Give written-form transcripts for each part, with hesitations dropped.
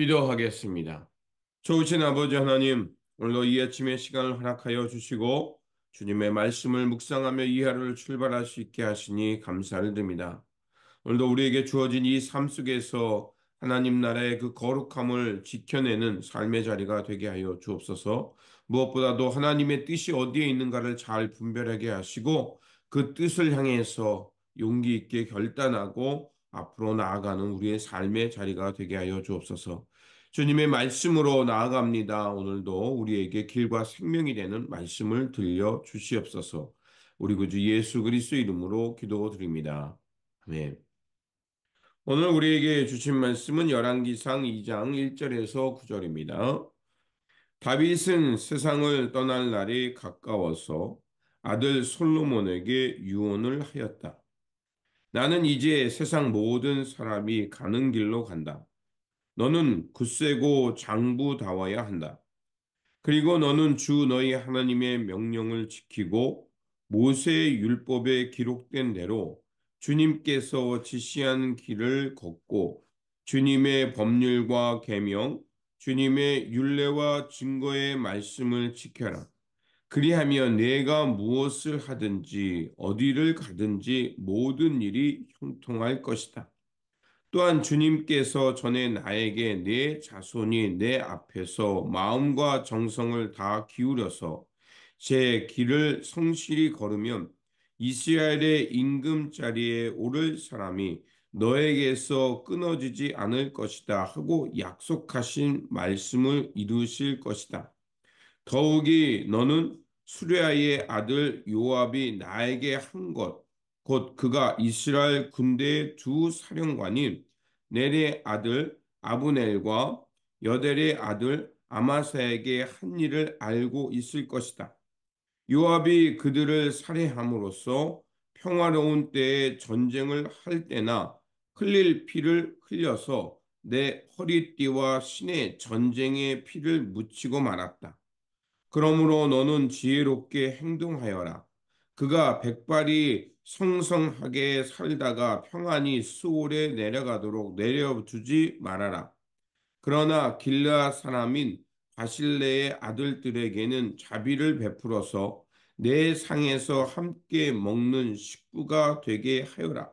기도하겠습니다. 좋으신 아버지 하나님, 오늘도 이 아침의 시간을 허락하여 주시고 주님의 말씀을 묵상하며 이 하루를 출발할 수 있게 하시니 감사를 드립니다. 오늘도 우리에게 주어진 이 삶 속에서 하나님 나라의 그 거룩함을 지켜내는 삶의 자리가 되게 하여 주옵소서. 무엇보다도 하나님의 뜻이 어디에 있는가를 잘 분별하게 하시고 그 뜻을 향해서 용기 있게 결단하고 앞으로 나아가는 우리의 삶의 자리가 되게 하여 주옵소서. 주님의 말씀으로 나아갑니다. 오늘도 우리에게 길과 생명이 되는 말씀을 들려 주시옵소서. 우리 구주 예수 그리스도 이름으로 기도드립니다. 아멘. 오늘 우리에게 주신 말씀은 열왕기상 2장 1절에서 9절입니다. 다윗은 세상을 떠날 날이 가까워서 아들 솔로몬에게 유언을 하였다. 나는 이제 세상 모든 사람이 가는 길로 간다. 너는 굳세고 장부다워야 한다. 그리고 너는 주 너희 하나님의 명령을 지키고 모세의 율법에 기록된 대로 주님께서 지시한 길을 걷고 주님의 법률과 계명, 주님의 율례와 증거의 말씀을 지켜라. 그리하면 내가 무엇을 하든지 어디를 가든지 모든 일이 형통할 것이다. 또한 주님께서 전에 나에게 내 자손이 내 앞에서 마음과 정성을 다 기울여서 제 길을 성실히 걸으면 이스라엘의 임금자리에 오를 사람이 너에게서 끊어지지 않을 것이다 하고 약속하신 말씀을 이루실 것이다. 더욱이 너는 수레아의 아들 요압이 나에게 한 것, 곧 그가 이스라엘 군대의 두 사령관인 넬의 아들 아브넬과 여델의 아들 아마사에게 한 일을 알고 있을 것이다. 요압이 그들을 살해함으로써 평화로운 때에 전쟁을 할 때나 흘릴 피를 흘려서 내 허리띠와 신의 전쟁의 피를 묻히고 말았다. 그러므로 너는 지혜롭게 행동하여라. 그가 백발이 성성하게 살다가 평안히 수올에 내려가도록 내려두지 말아라. 그러나 길르앗 사람인 바실레의 아들들에게는 자비를 베풀어서 내 상에서 함께 먹는 식구가 되게 하여라.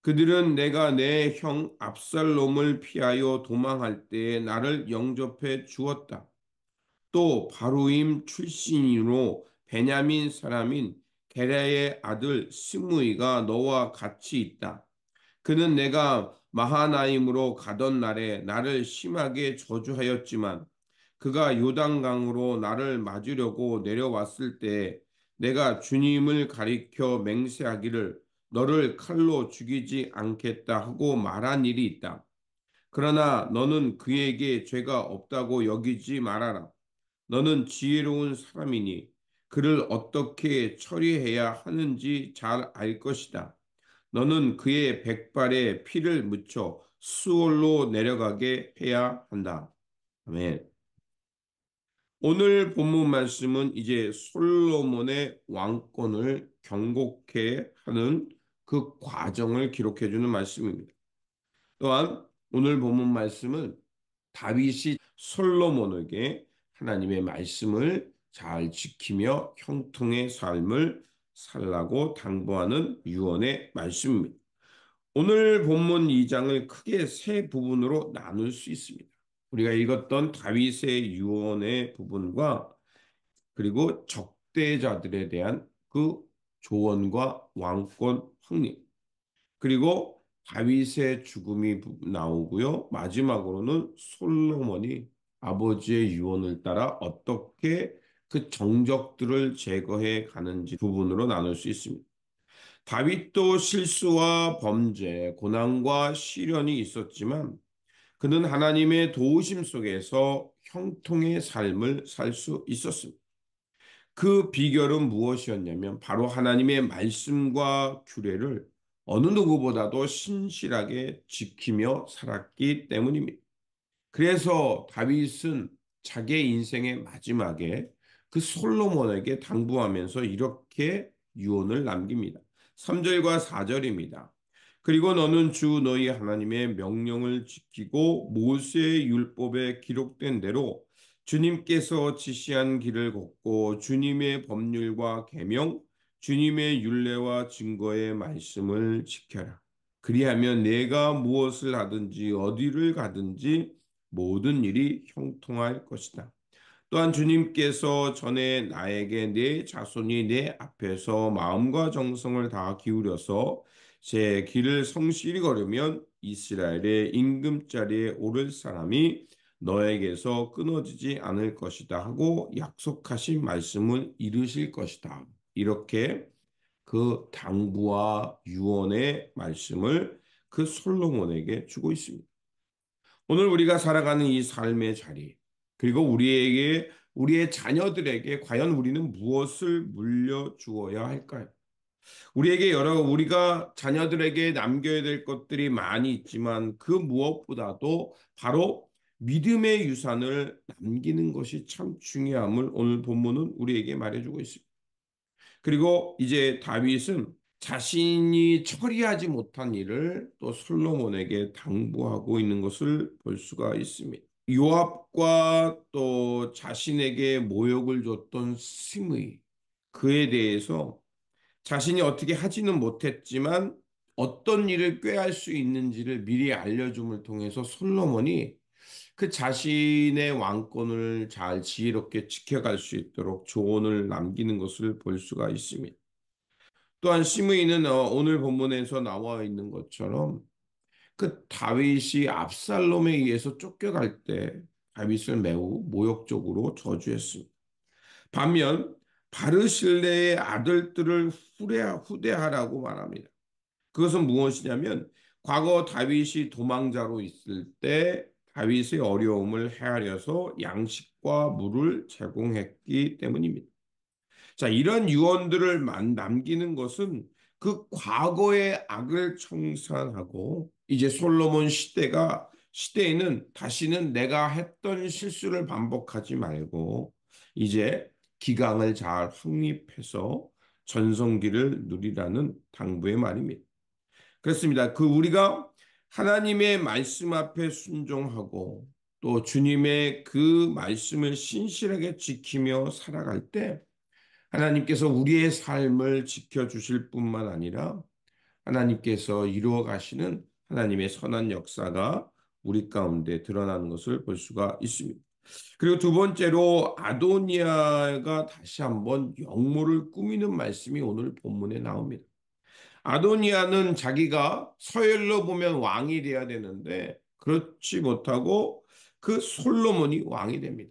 그들은 내가 내 형 압살롬을 피하여 도망할 때에 나를 영접해 주었다. 또 바루임 출신으로 베냐민 사람인 게라의 아들 스무이가 너와 같이 있다. 그는 내가 마하나임으로 가던 날에 나를 심하게 저주하였지만 그가 요단강으로 나를 맞으려고 내려왔을 때 내가 주님을 가리켜 맹세하기를 너를 칼로 죽이지 않겠다 하고 말한 일이 있다. 그러나 너는 그에게 죄가 없다고 여기지 말아라. 너는 지혜로운 사람이니 그를 어떻게 처리해야 하는지 잘 알 것이다. 너는 그의 백발에 피를 묻혀 수올로 내려가게 해야 한다. 아멘. 오늘 본문 말씀은 이제 솔로몬의 왕권을 경고케 하는 그 과정을 기록해 주는 말씀입니다. 또한 오늘 본문 말씀은 다윗이 솔로몬에게 하나님의 말씀을 잘 지키며 형통의 삶을 살라고 당부하는 유언의 말씀입니다. 오늘 본문 2장을 크게 세 부분으로 나눌 수 있습니다. 우리가 읽었던 다윗의 유언의 부분과 그리고 적대자들에 대한 그 조언과 왕권 확립, 그리고 다윗의 죽음이 나오고요. 마지막으로는 솔로몬이 아버지의 유언을 따라 어떻게 그 정적들을 제거해 가는지 부분으로 나눌 수 있습니다. 다윗도 실수와 범죄, 고난과 시련이 있었지만 그는 하나님의 도우심 속에서 형통의 삶을 살 수 있었습니다. 그 비결은 무엇이었냐면 바로 하나님의 말씀과 규례를 어느 누구보다도 신실하게 지키며 살았기 때문입니다. 그래서 다윗은 자기의 인생의 마지막에 그 솔로몬에게 당부하면서 이렇게 유언을 남깁니다. 3절과 4절입니다. 그리고 너는 주 너희 하나님의 명령을 지키고 모세의 율법에 기록된 대로 주님께서 지시한 길을 걷고 주님의 법률과 계명, 주님의 율례와 증거의 말씀을 지켜라. 그리하면 내가 무엇을 하든지 어디를 가든지 모든 일이 형통할 것이다. 또한 주님께서 전에 나에게 내 자손이 내 앞에서 마음과 정성을 다 기울여서 제 길을 성실히 걸으면 이스라엘의 임금자리에 오를 사람이 너에게서 끊어지지 않을 것이다 하고 약속하신 말씀을 이루실 것이다. 이렇게 그 당부와 유언의 말씀을 그 솔로몬에게 주고 있습니다. 오늘 우리가 살아가는 이 삶의 자리, 그리고 우리의 자녀들에게 과연 우리는 무엇을 물려주어야 할까요? 우리가 자녀들에게 남겨야 될 것들이 많이 있지만 그 무엇보다도 바로 믿음의 유산을 남기는 것이 참 중요함을 오늘 본문은 우리에게 말해주고 있습니다. 그리고 이제 다윗은 자신이 처리하지 못한 일을 또 솔로몬에게 당부하고 있는 것을 볼 수가 있습니다. 요압과 또 자신에게 모욕을 줬던 심의, 그에 대해서 자신이 어떻게 하지는 못했지만 어떤 일을 꾀할 수 있는지를 미리 알려줌을 통해서 솔로몬이 그 자신의 왕권을 잘 지혜롭게 지켜갈 수 있도록 조언을 남기는 것을 볼 수가 있습니다. 또한 시므이는 오늘 본문에서 나와 있는 것처럼 그 다윗이 압살롬에 의해서 쫓겨갈 때 다윗을 매우 모욕적으로 저주했습니다. 반면 바르실레의 아들들을 후대하라고 말합니다. 그것은 무엇이냐면 과거 다윗이 도망자로 있을 때 다윗의 어려움을 헤아려서 양식과 물을 제공했기 때문입니다. 자, 이런 유언들을 남기는 것은 그 과거의 악을 청산하고 이제 솔로몬 시대에는 다시는 내가 했던 실수를 반복하지 말고 이제 기강을 잘 확립해서 전성기를 누리라는 당부의 말입니다. 그렇습니다. 우리가 하나님의 말씀 앞에 순종하고 또 주님의 그 말씀을 신실하게 지키며 살아갈 때 하나님께서 우리의 삶을 지켜주실 뿐만 아니라 하나님께서 이루어 가시는 하나님의 선한 역사가 우리 가운데 드러나는 것을 볼 수가 있습니다. 그리고 두 번째로 아도니아가 다시 한번 역모를 꾸미는 말씀이 오늘 본문에 나옵니다. 아도니아는 자기가 서열로 보면 왕이 돼야 되는데 그렇지 못하고 그 솔로몬이 왕이 됩니다.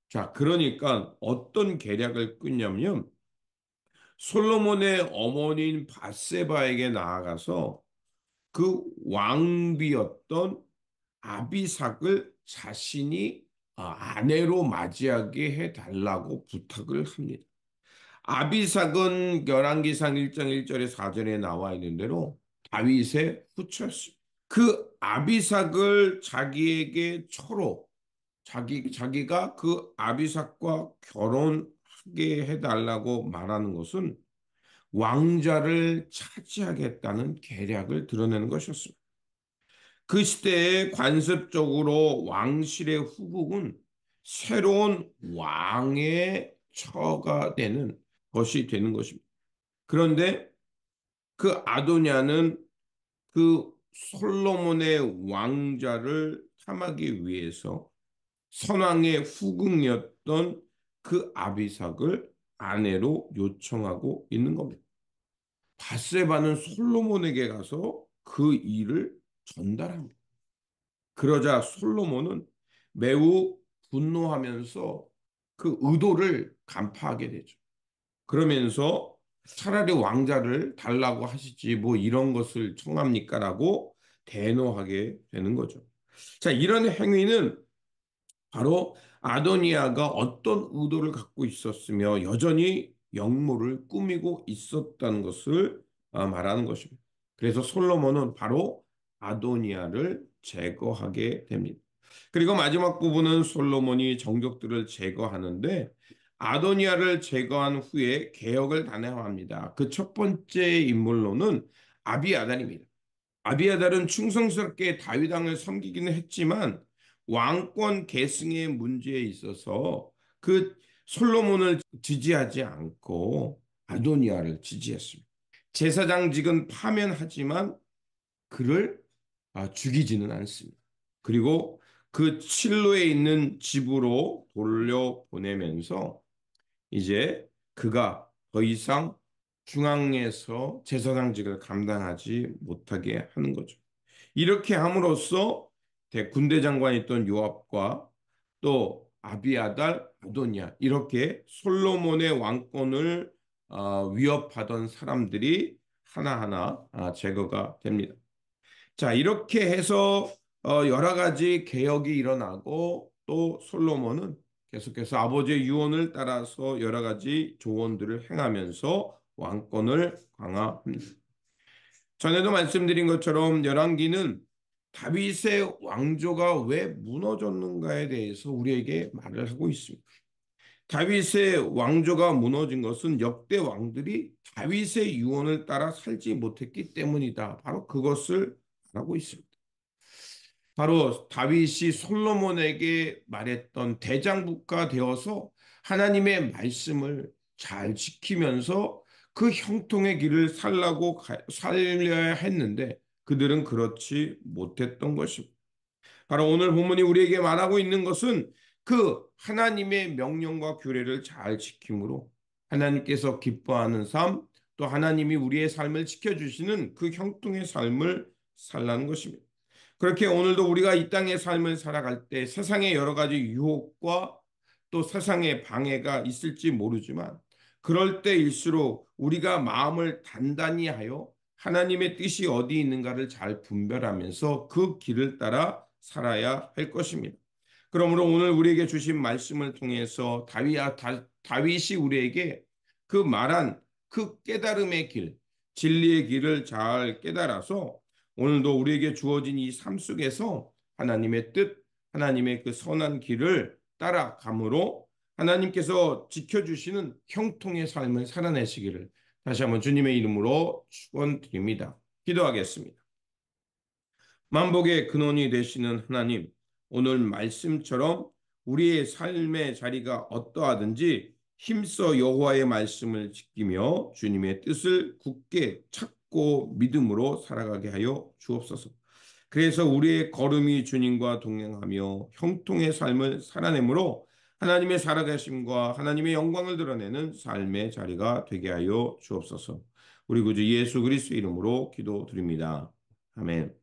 자, 그러니까 어떤 계략을 꾼냐면 솔로몬의 어머니인 바세바에게 나아가서 그 왕비였던 아비삭을 자신이 아내로 맞이하게 해달라고 부탁을 합니다. 아비삭은 열왕기상 1장 1절에 4절에 나와 있는 대로 다윗의 후처였습니다. 그 아비삭을 자기에게 자기가 그 아비삭과 결혼하게 해달라고 말하는 것은 왕자를 차지하겠다는 계략을 드러내는 것이었습니다. 그 시대에 관습적으로 왕실의 후궁은 새로운 왕의 처가 되는 것이 되는 것입니다. 그런데 그 아도냐는 그 솔로몬의 왕자를 탐하기 위해서 선왕의 후궁이었던 그 아비삭을 아내로 요청하고 있는 겁니다. 바세바는 솔로몬에게 가서 그 일을 전달합니다. 그러자 솔로몬은 매우 분노하면서 그 의도를 간파하게 되죠. 그러면서 차라리 왕자를 달라고 하시지 뭐 이런 것을 청합니까라고 대노하게 되는 거죠. 자, 이런 행위는 바로 아도니아가 어떤 의도를 갖고 있었으며 여전히 역모를 꾸미고 있었다는 것을 말하는 것입니다. 그래서 솔로몬은 바로 아도니아를 제거하게 됩니다. 그리고 마지막 부분은 솔로몬이 정적들을 제거하는데 아도니아를 제거한 후에 개혁을 단행합니다. 그 첫 번째 인물로는 아비아달입니다. 아비아달은 충성스럽게 다윗 왕을 섬기기는 했지만 왕권 계승의 문제에 있어서 그 솔로몬을 지지하지 않고 아도니아를 지지했습니다. 제사장직은 파면하지만 그를 죽이지는 않습니다. 그리고 그 실로에 있는 집으로 돌려보내면서 이제 그가 더 이상 중앙에서 제사장직을 감당하지 못하게 하는 거죠. 이렇게 함으로써 군대 장관이 있던 요압과 또 아비아달, 아도니아 이렇게 솔로몬의 왕권을 위협하던 사람들이 하나하나 제거가 됩니다. 자, 이렇게 해서 여러 가지 개혁이 일어나고 또 솔로몬은 계속해서 아버지의 유언을 따라서 여러 가지 조언들을 행하면서 왕권을 강화합니다. 전에도 말씀드린 것처럼 열왕기는 다윗의 왕조가 왜 무너졌는가에 대해서 우리에게 말을 하고 있습니다. 다윗의 왕조가 무너진 것은 역대 왕들이 다윗의 유언을 따라 살지 못했기 때문이다. 바로 그것을 말하고 있습니다. 바로 다윗이 솔로몬에게 말했던 대장부가 되어서 하나님의 말씀을 잘 지키면서 그 형통의 길을 살려야 했는데 그들은 그렇지 못했던 것입니다. 바로 오늘 본문이 우리에게 말하고 있는 것은 그 하나님의 명령과 규례를 잘 지킴으로 하나님께서 기뻐하는 삶, 또 하나님이 우리의 삶을 지켜주시는 그 형통의 삶을 살라는 것입니다. 그렇게 오늘도 우리가 이 땅의 삶을 살아갈 때 세상의 여러 가지 유혹과 또 세상의 방해가 있을지 모르지만 그럴 때일수록 우리가 마음을 단단히 하여 하나님의 뜻이 어디 있는가를 잘 분별하면서 그 길을 따라 살아야 할 것입니다. 그러므로 오늘 우리에게 주신 말씀을 통해서 다윗이 우리에게 그 말한 그 깨달음의 길, 진리의 길을 잘 깨달아서 오늘도 우리에게 주어진 이 삶 속에서 하나님의 뜻, 하나님의 그 선한 길을 따라감으로 하나님께서 지켜주시는 형통의 삶을 살아내시기를 다시 한번 주님의 이름으로 축원드립니다. 기도하겠습니다. 만복의 근원이 되시는 하나님, 오늘 말씀처럼 우리의 삶의 자리가 어떠하든지 힘써 여호와의 말씀을 지키며 주님의 뜻을 굳게 찾고 믿음으로 살아가게 하여 주옵소서. 그래서 우리의 걸음이 주님과 동행하며 형통의 삶을 살아내므로 하나님의 살아계심과 하나님의 영광을 드러내는 삶의 자리가 되게 하여 주옵소서. 우리 구주 예수 그리스도 이름으로 기도드립니다. 아멘.